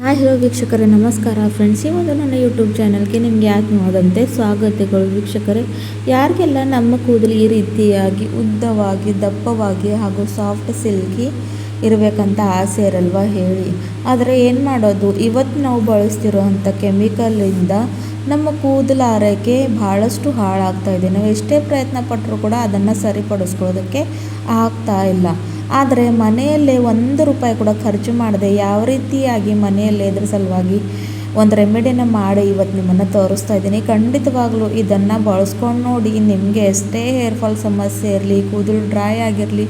Hi hello ವೀಕ್ಷಕರೇ, ನಮಸ್ಕಾರ friends. ಈ ಒಂದು ನನ್ನ ಯೂಟ್ಯೂಬ್ ಚಾನಲ್ಗೆ ನಿಮಗೆ ಆತ್ಮವಾದಂತೆ ಸ್ವಾಗತಗಳು ವೀಕ್ಷಕರೇ. ಯಾರಿಗೆಲ್ಲ ನಮ್ಮ ಕೂದಲು ಈ ರೀತಿಯಾಗಿ ಉದ್ದವಾಗಿ ದಪ್ಪವಾಗಿ ಹಾಗೂ ಸಾಫ್ಟ್ ಸಿಲ್ಕಿ ಇರಬೇಕಂತ ಆಸೆ ಇರಲ್ವಾ ಹೇಳಿ. ಆದರೆ ಏನು ಮಾಡೋದು, ಇವತ್ತು ನಾವು ಬಳಸ್ತಿರೋವಂಥ ಕೆಮಿಕಲಿಂದ ನಮ್ಮ ಕೂದಲು ಆರೈಕೆ ಭಾಳಷ್ಟು ಹಾಳಾಗ್ತಾ ಇದೆ. ನಾವು ಎಷ್ಟೇ ಪ್ರಯತ್ನ ಪಟ್ಟರೂ ಕೂಡ ಅದನ್ನು ಸರಿಪಡಿಸ್ಕೊಳ್ಳೋದಕ್ಕೆ ಆಗ್ತಾ ಇಲ್ಲ. ಆದರೆ ಮನೆಯಲ್ಲೇ ₹1 ಕೂಡ ಖರ್ಚು ಮಾಡದೆ ಯಾವ ರೀತಿಯಾಗಿ ಮನೆಯಲ್ಲೇ ಇದ್ರ ಸಲುವಾಗಿ ಒಂದು ರೆಮಿಡಿನ ಮಾಡಿ ಇವತ್ತು ನಿಮ್ಮನ್ನು ತೋರಿಸ್ತಾ ಇದ್ದೀನಿ. ಖಂಡಿತವಾಗ್ಲೂ ಇದನ್ನು ಬಳಸ್ಕೊಂಡು ನೋಡಿ. ನಿಮಗೆ ಎಷ್ಟೇ ಹೇರ್ ಫಾಲ್ ಸಮಸ್ಯೆ ಇರಲಿ, ಕೂದಲು ಡ್ರೈ ಆಗಿರಲಿ,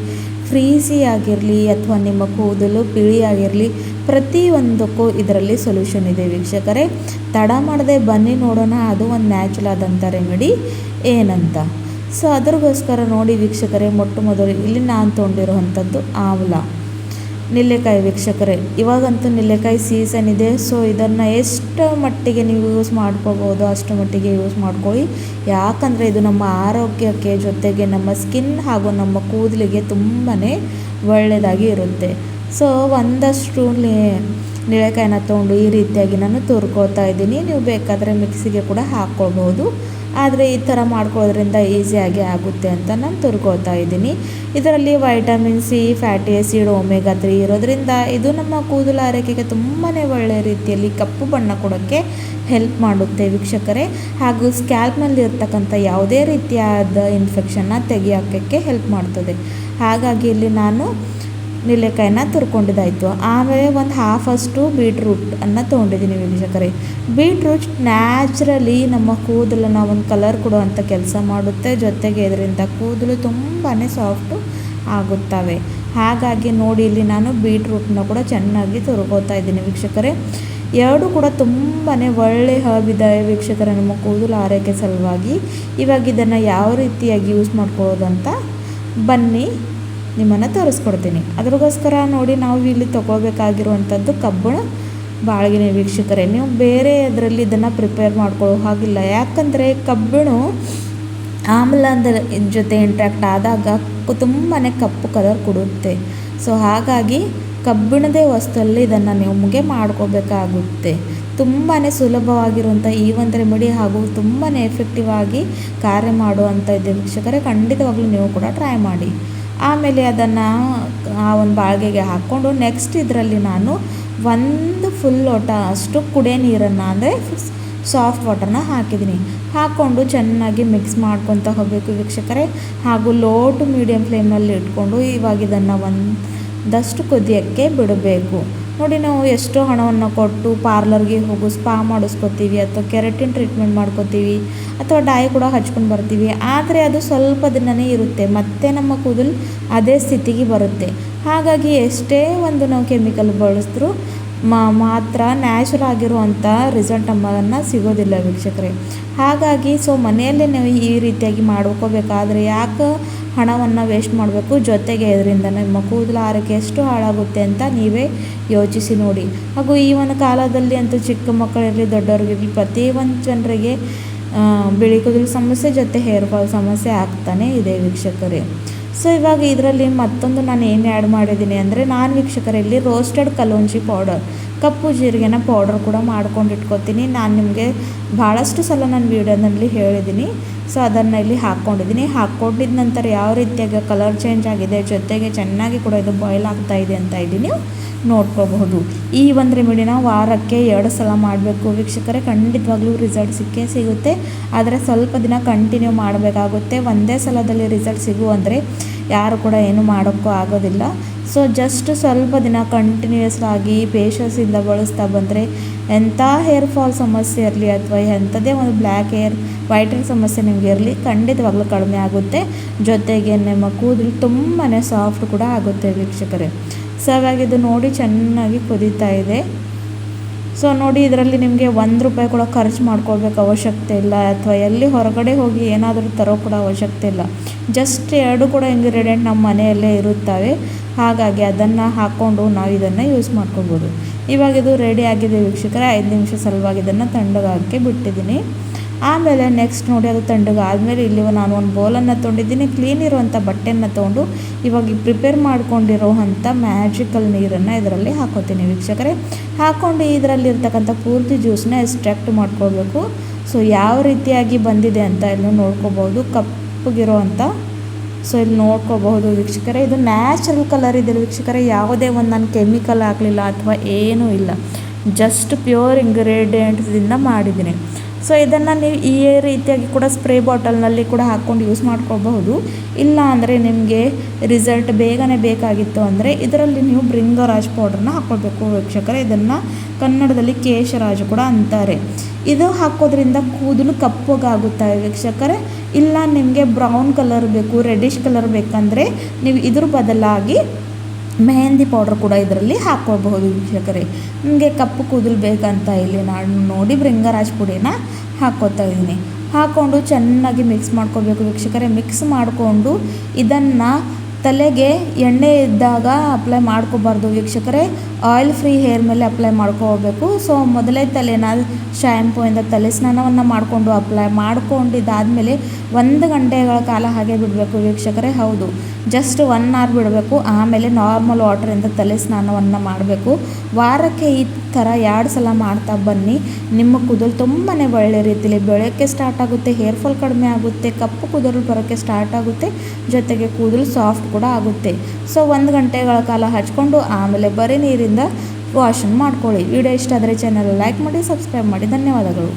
ಫ್ರೀಸಿ ಆಗಿರಲಿ ಅಥವಾ ನಿಮ್ಮ ಕೂದಲು ಬಿಳಿ ಆಗಿರಲಿ, ಪ್ರತಿಯೊಂದಕ್ಕೂ ಇದರಲ್ಲಿ ಸೊಲ್ಯೂಷನ್ ಇದೆ ವೀಕ್ಷಕರೇ. ತಡ ಮಾಡದೆ ಬನ್ನಿ ನೋಡೋಣ ಅದು ಒಂದು ನ್ಯಾಚುರಲ್ ಆದಂಥ ರೆಮಿಡಿ ಏನಂತ. ಸೊ ಅದ್ರಗೋಸ್ಕರ ನೋಡಿ ವೀಕ್ಷಕರೇ, ಮೊಟ್ಟ ಮೊದಲು ಇಲ್ಲಿ ನಾನು ತೊಗೊಂಡಿರೋವಂಥದ್ದು ಆಮ್ಲ ನೆಲ್ಲಿಕಾಯಿ ವೀಕ್ಷಕರೇ. ಇವಾಗಂತೂ ನೆಲ್ಲಿಕಾಯಿ ಸೀಸನ್ ಇದೆ. ಸೊ ಇದನ್ನು ಎಷ್ಟು ಮಟ್ಟಿಗೆ ನೀವು ಯೂಸ್ ಮಾಡ್ಕೋಬೋದು ಅಷ್ಟು ಮಟ್ಟಿಗೆ ಯೂಸ್ ಮಾಡ್ಕೊಳ್ಳಿ. ಯಾಕಂದರೆ ಇದು ನಮ್ಮ ಆರೋಗ್ಯಕ್ಕೆ ಜೊತೆಗೆ ನಮ್ಮ ಸ್ಕಿನ್ ಹಾಗೂ ನಮ್ಮ ಕೂದಲಿಗೆ ತುಂಬಾ ಒಳ್ಳೆಯದಾಗಿ ಇರುತ್ತೆ. ಸೊ ಒಂದಷ್ಟು ನೆಲ್ಲಿಕಾಯಿನ ತೊಗೊಂಡು ಈ ರೀತಿಯಾಗಿ ನಾನು ತುರ್ಕೋತಾ ಇದ್ದೀನಿ. ನೀವು ಬೇಕಾದರೆ ಮಿಕ್ಸಿಗೆ ಕೂಡ ಹಾಕ್ಕೊಳ್ಬೋದು. ಆದರೆ ಈ ಥರ ಮಾಡ್ಕೊಳ್ಳೋದ್ರಿಂದ ಈಸಿಯಾಗಿ ಆಗುತ್ತೆ ಅಂತ ನಾನು ತುರ್ಕೋತಾ ಇದ್ದೀನಿ. ಇದರಲ್ಲಿ vitamin C, fatty acid, omega 3 ಇರೋದ್ರಿಂದ ಇದು ನಮ್ಮ ಕೂದಲು ಆರೈಕೆಗೆ ತುಂಬಾ ಒಳ್ಳೆಯ ರೀತಿಯಲ್ಲಿ ಕಪ್ಪು ಬಣ್ಣ ಕೊಡೋಕ್ಕೆ ಹೆಲ್ಪ್ ಮಾಡುತ್ತೆ ವೀಕ್ಷಕರೇ. ಹಾಗೂ ಸ್ಕ್ಯಾಲ್ಪ್ನಲ್ಲಿ ಇರ್ತಕ್ಕಂಥ ಯಾವುದೇ ರೀತಿಯಾದ ಇನ್ಫೆಕ್ಷನ್ನ ತೆಗೆಯೋಕ್ಕೆ ಹೆಲ್ಪ್ ಮಾಡ್ತದೆ. ಹಾಗಾಗಿ ಇಲ್ಲಿ ನಾನು ನೆಲ್ಲಿಕಾಯಿನ ತುರ್ಕೊಂಡಿದ್ದಾಯಿತು. ಆಮೇಲೆ ಒಂದು ಹಾಫಷ್ಟು ಬೀಟ್ರೂಟನ್ನು ತೊಗೊಂಡಿದ್ದೀನಿ ವೀಕ್ಷಕರೇ. ಬೀಟ್ರೂಟ್ ನ್ಯಾಚುರಲಿ ನಮ್ಮ ಕೂದಲನ್ನು ಒಂದು ಕಲರ್ ಕೊಡುವಂಥ ಕೆಲಸ ಮಾಡುತ್ತೆ. ಜೊತೆಗೆ ಇದರಿಂದ ಕೂದಲು ತುಂಬಾ ಸಾಫ್ಟು ಆಗುತ್ತವೆ. ಹಾಗಾಗಿ ನೋಡಿ ಇಲ್ಲಿ ನಾನು ಬೀಟ್ರೂಟನ್ನ ಕೂಡ ಚೆನ್ನಾಗಿ ತುರ್ಕೋತಾ ಇದ್ದೀನಿ ವೀಕ್ಷಕರೇ. ಎರಡು ಕೂಡ ತುಂಬಾ ಒಳ್ಳೆ ಹರ್ಬ್ ಇದ್ದಾವೆ ವೀಕ್ಷಕರೇ ನಮ್ಮ ಕೂದಲು ಆರೈಕೆ ಸಲುವಾಗಿ. ಇವಾಗ ಇದನ್ನು ಯಾವ ರೀತಿಯಾಗಿ ಯೂಸ್ ಮಾಡ್ಕೊಳ್ಳೋದಂತ ಬನ್ನಿ ನಿಮ್ಮನ್ನು ತೋರಿಸ್ಕೊಡ್ತೀನಿ. ಅದ್ರಗೋಸ್ಕರ ನೋಡಿ ನಾವು ಇಲ್ಲಿ ತೊಗೊಳ್ಬೇಕಾಗಿರುವಂಥದ್ದು ಕಬ್ಬಿಣ ಬಾಳ್ಗೆನೆ ವೀಕ್ಷಕರೇ. ನೀವು ಬೇರೆ ಅದರಲ್ಲಿ ಇದನ್ನು ಪ್ರಿಪೇರ್ ಮಾಡ್ಕೊಳ್ಳೋ ಹಾಗಿಲ್ಲ. ಯಾಕಂದರೆ ಕಬ್ಬಿಣ ಆಮ್ಲದ ಜೊತೆ ಇಂಟ್ರಾಕ್ಟ್ ಆದಾಗ ತುಂಬಾ ಕಪ್ಪು ಕಲರ್ ಕೊಡುತ್ತೆ. ಸೊ ಹಾಗಾಗಿ ಕಬ್ಬಿಣದೇ ವಸ್ತುವಲ್ಲಿ ಇದನ್ನು ನಿಮಗೆ ಮಾಡ್ಕೋಬೇಕಾಗುತ್ತೆ. ತುಂಬಾ ಸುಲಭವಾಗಿರುವಂಥ ಈ ಒಂದು ರೆಮಿಡಿ ಹಾಗೂ ತುಂಬಾ ಎಫೆಕ್ಟಿವ್ ಆಗಿ ಕಾರ್ಯ ಮಾಡುವಂಥ ಇದೆ ವೀಕ್ಷಕರೇ. ಖಂಡಿತವಾಗ್ಲೂ ನೀವು ಕೂಡ ಟ್ರೈ ಮಾಡಿ. ಆಮೇಲೆ ಅದನ್ನು ಆ ಒಂದು ಬಾಳ್ಗೆಗೆ ಹಾಕ್ಕೊಂಡು ನೆಕ್ಸ್ಟ್ ಇದರಲ್ಲಿ ನಾನು ಒಂದು ಫುಲ್ ಲೋಟ ಅಷ್ಟು ಕುಡಿಯೋ ನೀರನ್ನು ಅಂದರೆ ಸಾಫ್ಟ್ ವಾಟರ್ನ ಹಾಕಿದ್ದೀನಿ. ಹಾಕ್ಕೊಂಡು ಚೆನ್ನಾಗಿ ಮಿಕ್ಸ್ ಮಾಡ್ಕೊತ ಹೋಗಬೇಕು ವೀಕ್ಷಕರೇ. ಹಾಗೂ ಲೋ ಟು ಮೀಡಿಯಮ್ ಫ್ಲೇಮ್ನಲ್ಲಿ ಇಟ್ಕೊಂಡು ಇವಾಗ ಇದನ್ನು ಒಂದಷ್ಟು ಕುದಿಯೋಕ್ಕೆ ಬಿಡಬೇಕು. ನೋಡಿ, ನಾವು ಎಷ್ಟೋ ಹಣವನ್ನು ಕೊಟ್ಟು ಪಾರ್ಲರ್ಗೆ ಹೋಗು ಸ್ಪಾ ಮಾಡಿಸ್ಕೊತೀವಿ ಅಥವಾ ಕೆರಾಟಿನ್ ಟ್ರೀಟ್ಮೆಂಟ್ ಮಾಡ್ಕೋತೀವಿ ಅಥವಾ ಡೈ ಕೂಡ ಹಚ್ಕೊಂಡು ಬರ್ತೀವಿ. ಆದರೆ ಅದು ಸ್ವಲ್ಪ ದಿನವೇ ಇರುತ್ತೆ, ಮತ್ತೆ ನಮ್ಮ ಕೂದಲು ಅದೇ ಸ್ಥಿತಿಗೆ ಬರುತ್ತೆ. ಹಾಗಾಗಿ ಎಷ್ಟೇ ಒಂದು ನಾವು ಕೆಮಿಕಲ್ ಬಳಸಿದ್ರೂ ಮಾತ್ರ ನ್ಯಾಚುರಲ್ ಆಗಿರುವಂಥ ರಿಸಲ್ಟ್ ನಮ್ಮನ್ನು ಸಿಗೋದಿಲ್ಲ ವೀಕ್ಷಕರೇ. ಹಾಗಾಗಿ ಮನೆಯಲ್ಲೇ ನಾವು ಈ ರೀತಿಯಾಗಿ ಮಾಡ್ಕೋಬೇಕಾದ್ರೆ ಯಾಕೆ ಹಣವನ್ನು ವೇಸ್ಟ್ ಮಾಡಬೇಕು. ಜೊತೆಗೆ ಇದರಿಂದ ನಿಮ್ಮ ಕೂದಲು ಆರೈಕೆ ಎಷ್ಟು ಹಾಳಾಗುತ್ತೆ ಅಂತ ನೀವೇ ಯೋಚಿಸಿ ನೋಡಿ. ಹಾಗೂ ಈ ಒಂದು ಕಾಲದಲ್ಲಿ ಅಂತೂ ಚಿಕ್ಕ ಮಕ್ಕಳಿರಲಿ ದೊಡ್ಡವ್ರಿಗಿರಲಿ ಪ್ರತಿಯೊಂದು ಜನರಿಗೆ ಬಿಳಿ ಕೂದಲು ಸಮಸ್ಯೆ ಜೊತೆ ಹೇರ್ ಫಾಲ್ ಸಮಸ್ಯೆ ಆಗ್ತಾನೇ ಇದೆ ವೀಕ್ಷಕರೇ. ಸೊ ಇವಾಗ ಇದರಲ್ಲಿ ಮತ್ತೊಂದು ನಾನು ಏನು ಆ್ಯಡ್ ಮಾಡಿದ್ದೀನಿ ಅಂದರೆ ನಾನು ವೀಕ್ಷಕರಲ್ಲಿ ರೋಸ್ಟೆಡ್ ಕಲೋಂಜಿ ಪೌಡರ್, ಕಪ್ಪು ಜೀರಿಗೆನ ಪೌಡರ್ ಕೂಡ ಮಾಡ್ಕೊಂಡು ಇಟ್ಕೊತೀನಿ. ನಾನು ನಿಮಗೆ ಭಾಳಷ್ಟು ಸಲ ನನ್ನ ವೀಡಿಯೋನಲ್ಲಿ ಹೇಳಿದ್ದೀನಿ. ಸೊ ಅದನ್ನು ಇಲ್ಲಿ ಹಾಕ್ಕೊಂಡಿದ್ದೀನಿ. ಹಾಕ್ಕೊಂಡಿದ್ದ ನಂತರ ಯಾವ ರೀತಿಯಾಗಿ ಕಲರ್ ಚೇಂಜ್ ಆಗಿದೆ, ಜೊತೆಗೆ ಚೆನ್ನಾಗಿ ಕೂಡ ಇದು ಬಾಯ್ಲ್ ಆಗ್ತಾ ಇದೆ ಅಂತ ಇಲ್ಲಿ ನೀವು ನೋಡ್ಕೋಬಹುದು. ಈ ಒಂದು ರೆಮಿಡಿನ ವಾರಕ್ಕೆ 2 ಸಲ ಮಾಡಬೇಕು ವೀಕ್ಷಕರೇ. ಖಂಡಿತವಾಗ್ಲೂ ರಿಸಲ್ಟ್ ಸಿಕ್ಕೇ ಸಿಗುತ್ತೆ. ಆದರೆ ಸ್ವಲ್ಪ ದಿನ ಕಂಟಿನ್ಯೂ ಮಾಡಬೇಕಾಗುತ್ತೆ. ಒಂದೇ ಸಲದಲ್ಲಿ ರಿಸಲ್ಟ್ ಸಿಗುವಂದರೆ ಯಾರು ಕೂಡ ಏನು ಮಾಡೋಕ್ಕೂ ಆಗೋದಿಲ್ಲ. ಸೊ ಜಸ್ಟ್ ಸ್ವಲ್ಪ ದಿನ ಕಂಟಿನ್ಯೂಯಸ್ ಆಗಿ ಪೇಷನ್ಸಿಂದ ಬಳಸ್ತಾ ಬಂದರೆ ಎಂಥ ಹೇರ್ ಫಾಲ್ ಸಮಸ್ಯೆ ಇರಲಿ ಅಥವಾ ಎಂಥದೇ ಒಂದು ಬ್ಲ್ಯಾಕ್ ಹೇರ್ ವೈಟ್ ಹೇರ್ ಸಮಸ್ಯೆ ನಿಮಗೆ ಇರಲಿ ಖಂಡಿತವಾಗ್ಲೂ ಕಡಿಮೆ ಆಗುತ್ತೆ. ಜೊತೆಗೆ ನಿಮ್ಮ ಕೂದಲು ತುಂಬಾ ಸಾಫ್ಟ್ ಕೂಡ ಆಗುತ್ತೆ ವೀಕ್ಷಕರೇ. ಸೊ ಇವಾಗ ಇದು ನೋಡಿ ಚೆನ್ನಾಗಿ ಕುದೀತಾ ಇದೆ. ಸೊ ನೋಡಿ, ಇದರಲ್ಲಿ ನಿಮಗೆ ₹1 ಕೂಡ ಖರ್ಚು ಮಾಡ್ಕೊಳ್ಬೇಕು ಅವಶ್ಯಕತೆ ಇಲ್ಲ ಅಥವಾ ಎಲ್ಲಿ ಹೊರಗಡೆ ಹೋಗಿ ಏನಾದರೂ ತರೋ ಕೂಡ ಅವಶ್ಯಕತೆ ಇಲ್ಲ. ಜಸ್ಟ್ 2 ಕೂಡ ಇಂಗ್ರೀಡಿಯೆಂಟ್ ನಮ್ಮ ಮನೆಯಲ್ಲೇ ಇರುತ್ತವೆ. ಹಾಗಾಗಿ ಅದನ್ನು ಹಾಕ್ಕೊಂಡು ನಾವು ಇದನ್ನು ಯೂಸ್ ಮಾಡ್ಕೊಬೋದು. ಇವಾಗ ಇದು ರೆಡಿ ಆಗಿದೆ ವೀಕ್ಷಕರೇ. 5 ನಿಮಿಷ ಸಲುವಾಗಿ ಇದನ್ನು ತಣ್ಣಗಾಗಕ್ಕೆ ಬಿಟ್ಟಿದ್ದೀನಿ. ಆಮೇಲೆ ನೆಕ್ಸ್ಟ್ ನೋಡಿ ಅದು ತಣ್ಣಗಾದ್ಮೇಲೆ ಇಲ್ಲಿ ನಾನು ಒಂದು ಬೌಲನ್ನು ತೊಗೊಂಡಿದ್ದೀನಿ, ಕ್ಲೀನ್ ಇರುವಂಥ ಬಟ್ಟೆಯನ್ನು ತೊಗೊಂಡು ಇವಾಗ ಪ್ರಿಪೇರ್ ಮಾಡ್ಕೊಂಡಿರೋವಂಥ ಮ್ಯಾಜಿಕಲ್ ನೀರನ್ನು ಇದರಲ್ಲಿ ಹಾಕೋತೀನಿ ವೀಕ್ಷಕರೇ. ಹಾಕ್ಕೊಂಡು ಇದರಲ್ಲಿರ್ತಕ್ಕಂಥ ಪೂರ್ತಿ ಜ್ಯೂಸನ್ನ ಎಕ್ಸ್ಟ್ರಾಕ್ಟ್ ಮಾಡ್ಕೊಳ್ಬೇಕು. ಸೊ ಯಾವ ರೀತಿಯಾಗಿ ಬಂದಿದೆ ಅಂತ ಇಲ್ಲಿ ನೋಡ್ಕೋಬೋದು, ಕಪ್ಪಗಿರೋ ಸೊ ಇಲ್ಲಿ ನೋಡ್ಕೋಬಹುದು ವೀಕ್ಷಕರೇ. ಇದು ನ್ಯಾಚುರಲ್ ಕಲರ್ ಇದೆ ವೀಕ್ಷಕರೇ, ಯಾವುದೇ ಒಂದು ನಾನು ಕೆಮಿಕಲ್ ಹಾಕಲಿಲ್ಲ ಅಥವಾ ಏನೂ ಇಲ್ಲ, ಜಸ್ಟ್ ಪ್ಯೂರ್ ಇಂಗ್ರೀಡಿಯೆಂಟ್ಸಿಂದ ಮಾಡಿದ್ದೀನಿ. ಸೊ ಇದನ್ನು ನೀವು ಈ ರೀತಿಯಾಗಿ ಕೂಡ ಸ್ಪ್ರೇ ಬಾಟಲ್ನಲ್ಲಿ ಕೂಡ ಹಾಕ್ಕೊಂಡು ಯೂಸ್ ಮಾಡ್ಕೋಬಹುದು. ಇಲ್ಲ ಅಂದರೆ ನಿಮಗೆ ರಿಸಲ್ಟ್ ಬೇಗನೆ ಬೇಕಾಗಿತ್ತು ಅಂದರೆ ಇದರಲ್ಲಿ ನೀವು ಭೃಂಗರಾಜ್ ಪೌಡ್ರನ್ನ ಹಾಕ್ಕೊಳ್ಬೇಕು ವೀಕ್ಷಕರೇ. ಇದನ್ನು ಕನ್ನಡದಲ್ಲಿ ಕೇಶರಾಜ್ ಕೂಡ ಅಂತಾರೆ. ಇದು ಹಾಕೋದ್ರಿಂದ ಕೂದಲು ಕಪ್ಪಗಾಗುತ್ತೆ ವೀಕ್ಷಕರೇ. ಇಲ್ಲ ನಿಮಗೆ ಬ್ರೌನ್ ಕಲರ್ ಬೇಕು, ರೆಡ್ಡಿಶ್ ಕಲರ್ ಬೇಕಂದರೆ ನೀವು ಇದ್ರ ಬದಲಾಗಿ ಮೆಹಂದಿ ಪೌಡ್ರ್ ಕೂಡ ಇದರಲ್ಲಿ ಹಾಕ್ಕೊಳ್ಬಹುದು ವೀಕ್ಷಕರೇ. ನಿಮಗೆ ಕಪ್ಪು ಕೂದಲು ಬೇಕಂತ ಇಲ್ಲಿ ನಾನು ನೋಡಿ ಭೃಂಗರಾಜ್ ಪುಡಿನ ಹಾಕ್ಕೋತಾ ಇದ್ದೀನಿ. ಹಾಕ್ಕೊಂಡು ಚೆನ್ನಾಗಿ ಮಿಕ್ಸ್ ಮಾಡ್ಕೋಬೇಕು ವೀಕ್ಷಕರೇ. ಮಿಕ್ಸ್ ಮಾಡಿಕೊಂಡು ಇದನ್ನು ತಲೆಗೆ ಎಣ್ಣೆ ಇದ್ದಾಗ ಅಪ್ಲೈ ಮಾಡ್ಕೋಬಾರ್ದು ವೀಕ್ಷಕರೇ, ಆಯಿಲ್ ಫ್ರೀ ಹೇರ್ ಮೇಲೆ ಅಪ್ಲೈ ಮಾಡ್ಕೋಬೇಕು. ಸೊ ಮೊದಲೇ ತಲೆನ ಶ್ಯಾಂಪೂಯಿಂದ ತಲೆ ಸ್ನಾನವನ್ನು ಮಾಡಿಕೊಂಡು ಅಪ್ಲೈ ಮಾಡ್ಕೊಂಡಿದ್ದಾದಮೇಲೆ 1 ಗಂಟೆಗಳ ಕಾಲ ಹಾಗೆ ಬಿಡಬೇಕು ವೀಕ್ಷಕರೇ. ಹೌದು, ಜಸ್ಟ್ 1 ಅವರ್ ಬಿಡಬೇಕು. ಆಮೇಲೆ ನಾರ್ಮಲ್ ವಾಟರಿಂದ ತಲೆ ಸ್ನಾನವನ್ನು ಮಾಡಬೇಕು. ವಾರಕ್ಕೆ ಈ ಥರ 2 ಸಲ ಮಾಡ್ತಾ ಬನ್ನಿ. ನಿಮ್ಮ ಕೂದಲು ತುಂಬಾ ಒಳ್ಳೆ ರೀತಿಯಲ್ಲಿ ಬೆಳೆಯೋಕ್ಕೆ ಸ್ಟಾರ್ಟ್ ಆಗುತ್ತೆ, ಹೇರ್ ಫಾಲ್ ಕಡಿಮೆ ಆಗುತ್ತೆ, ಕಪ್ಪು ಕೂದಲು ಬರೋಕ್ಕೆ ಸ್ಟಾರ್ಟ್ ಆಗುತ್ತೆ, ಜೊತೆಗೆ ಕೂದಲು ಸಾಫ್ಟ್ ಕೂಡ ಆಗುತ್ತೆ. ಸೊ 1 ಗಂಟೆಗಳ ಕಾಲ ಹಚ್ಕೊಂಡು ಆಮೇಲೆ ಬರೀ ನೀರಿಂದ ವಾಶನ್ ಮಾಡ್ಕೊಳ್ಳಿ. ವಿಡಿಯೋ ಇಷ್ಟ ಆದರೆ ಚಾನಲ್ ಲೈಕ್ ಮಾಡಿ, ಸಬ್ಸ್ಕ್ರೈಬ್ ಮಾಡಿ. ಧನ್ಯವಾದಗಳು.